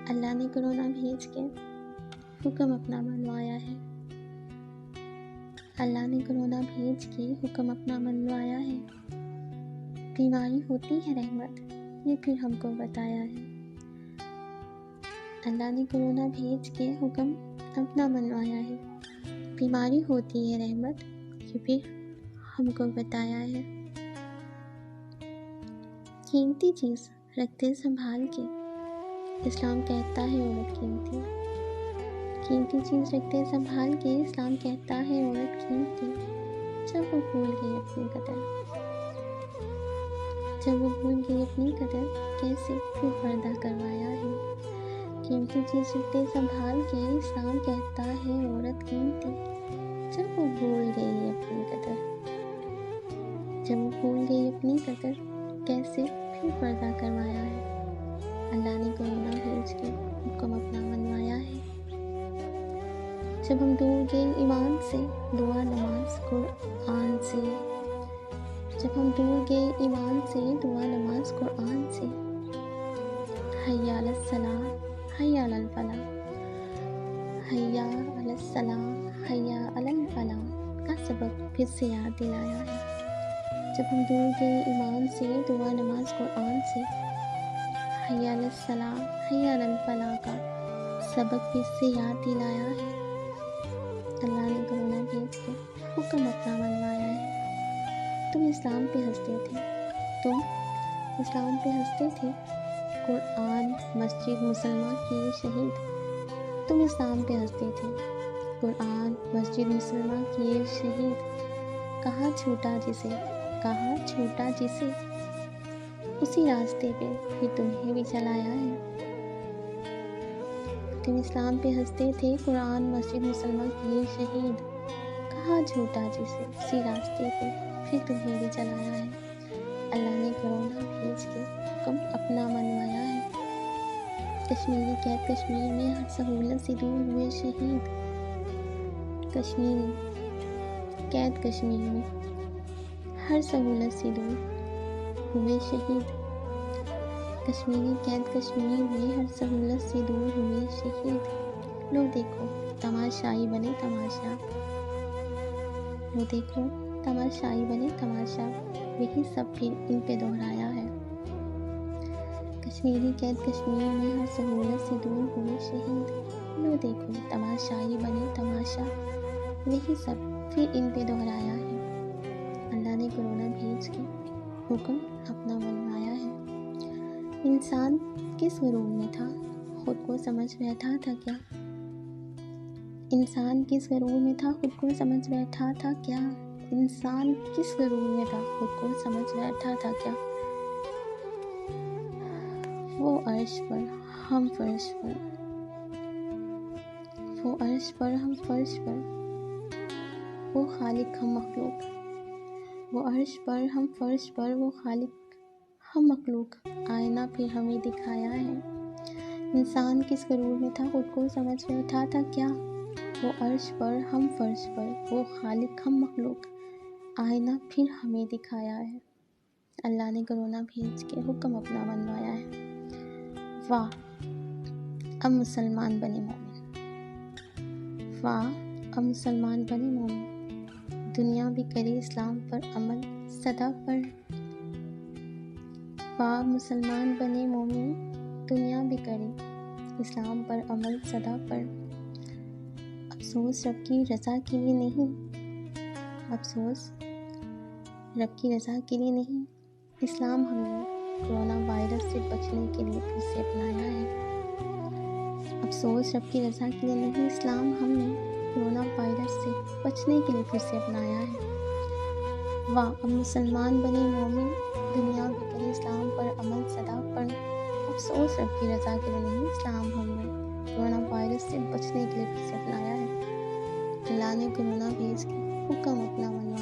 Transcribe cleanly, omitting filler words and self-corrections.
اللہ نے کرونا بھیج کے حکم اپنا منوایا ہے۔ اللہ نے کرونا بھیج کے حکم اپنا منوایا ہے۔ بیماری ہوتی ہے رحمت، یہ پھر ہم کو بتایا ہے۔ اللہ نے کرونا بھیج کے حکم اپنا منوایا ہے۔ بیماری ہوتی ہے رحمت، یہ پھر ہم کو بتایا ہے۔ قیمتی چیز رکھتے سنبھال کے، اسلام کہتا ہے عورت قیمتی۔ قیمتی چیز رکھتے سنبھال کے، اسلام کہتا ہے عورت قیمتی۔ جب وہ بھول گئی اپنی قدر، جب وہ بھول گئی اپنی قدر، کیسے پھر پردہ کروایا ہے۔ قیمتی چیز رکھتے سنبھال کے، اسلام کہتا ہے عورت قیمتی۔ جب وہ بھول گئی اپنی قدر، جب وہ بھول گئی اپنی قدر، کیسے پھر پردہ کروایا ہے۔ اللہ نے کرونا بھیج کے حکم اپنا منوایا ہے۔ جب ہم دور گئے ایمان سے، دعا نماز قرآن سے، جب ہم دور گئے ایمان سے، دعا نماز قرآن سے، حی علی الصلاۃ حی علی الفلاح، حی علی الصلاۃ حی علی الفلاح کا سبق پھر سے یاد دلایا ہے۔ جب ہم دور گئے ایمان سے، دعا نماز قرآن سے، حی علی الصلاۃ حی علی الفلاح کا سبق پھر سے یاد دلایا ہے۔ اللہ نے کرونا بھیج کے حکم اپنا منوایا ہے۔ تم اسلام پہ ہنستے تھے، تم اسلام پہ ہنستے تھے، قرآن مسجد مسلمہ کیے شہید۔ تم اسلام پہ ہنستے تھے، قرآن مسجد مسلمہ کیے شہید۔ کہاں چھوٹا جسے، کہاں چھوٹا جسے، اسی راستے پہ پھر تمہیں بھی چلایا ہے۔ تم اسلام پہ ہنستے تھے، قرآن مسجد مسلمہ کیے شہید۔ کہاں جھوٹا جسے، اسی راستے پہ پھر تمہیں بھی چلایا ہے۔ اللہ نے کرونا بھیج کے حکم اپنا منوایا ہے۔ کشمیری قید کشمیر میں ہر سہولت سے دور ہوئے شہید۔ کشمیری قید کشمیر میں ہر سہولت سے دور ہوئے شہید۔ کشمیری قید کشمیر میں ہر سہولت سے دور ہوئے شہید۔ لو دیکھو تماشائی بنے تماشا، لو دیکھو تماشائی بنے تماشا، وہی سب پھر ان پہ دہرایا ہے۔ کشمیری قید کشمیر میں ہر سہولت سے دور ہوئے شہید۔ لو دیکھو تماشائی بنے تماشا، وہی سب پھر ان پہ دہرایا ہے۔ اللہ نے کرونا بھیج کے حکم اپنا منوایا ہے۔ انسان کس غرور میں تھا، خود کو سمجھ بیٹھا تھا کیا؟ انسان کس غرور میں تھا، خود کو سمجھ بیٹھا تھا کیا؟ انسان کس غرور میں تھا، خود کو سمجھ بیٹھا تھا کیا؟ وہ عرش پر ہم فرش پر، وہ عرش پر ہم فرش پر، وہ خالق ہم مخلوق، وہ عرش پر ہم فرش پر، وہ خالق ہم مخلوق، آئینہ پھر ہمیں دکھایا ہے۔ انسان کس غرور میں تھا، خود کو سمجھ بیٹھا تھا کیا؟ وہ عرش پر ہم فرش پر، وہ خالق ہم مخلوق، آئینہ پھر ہمیں دکھایا ہے۔ اللہ نے کرونا بھیج کے حکم اپنا منوایا ہے۔ واہ اب مسلمان بنے مومن، واہ اب مسلمان بنے مومن، دنیا بھی کرے اسلام پر عمل صدا پر۔ واہ مسلمان بنے مومن، دنیا بھی کرے اسلام پر عمل صدا پر۔ افسوس رب کی رضا کے لیے نہیں، افسوس رب کی رضا کے لیے نہیں، اسلام ہم نے کرونا وائرس سے بچنے کے لیے پھر سے اپنایا ہے۔ افسوس رب کی رضا کے لیے نہیں، اسلام ہم نے کرونا وائرس سے بچنے کے لیے پھر سے اپنایا ہے۔ واہ اب مسلمان بنے مومن، دنیا بھی کرے اسلام پر عمل صدا پر۔ افسوس رب کی رضا کے لیے نہیں، اسلام ہم نے کرونا وائرس سے بچنے کے لیے پھر سے اپنایا ہے۔ اللہ نے کرونا بھیج کے حکم اپنا منوایا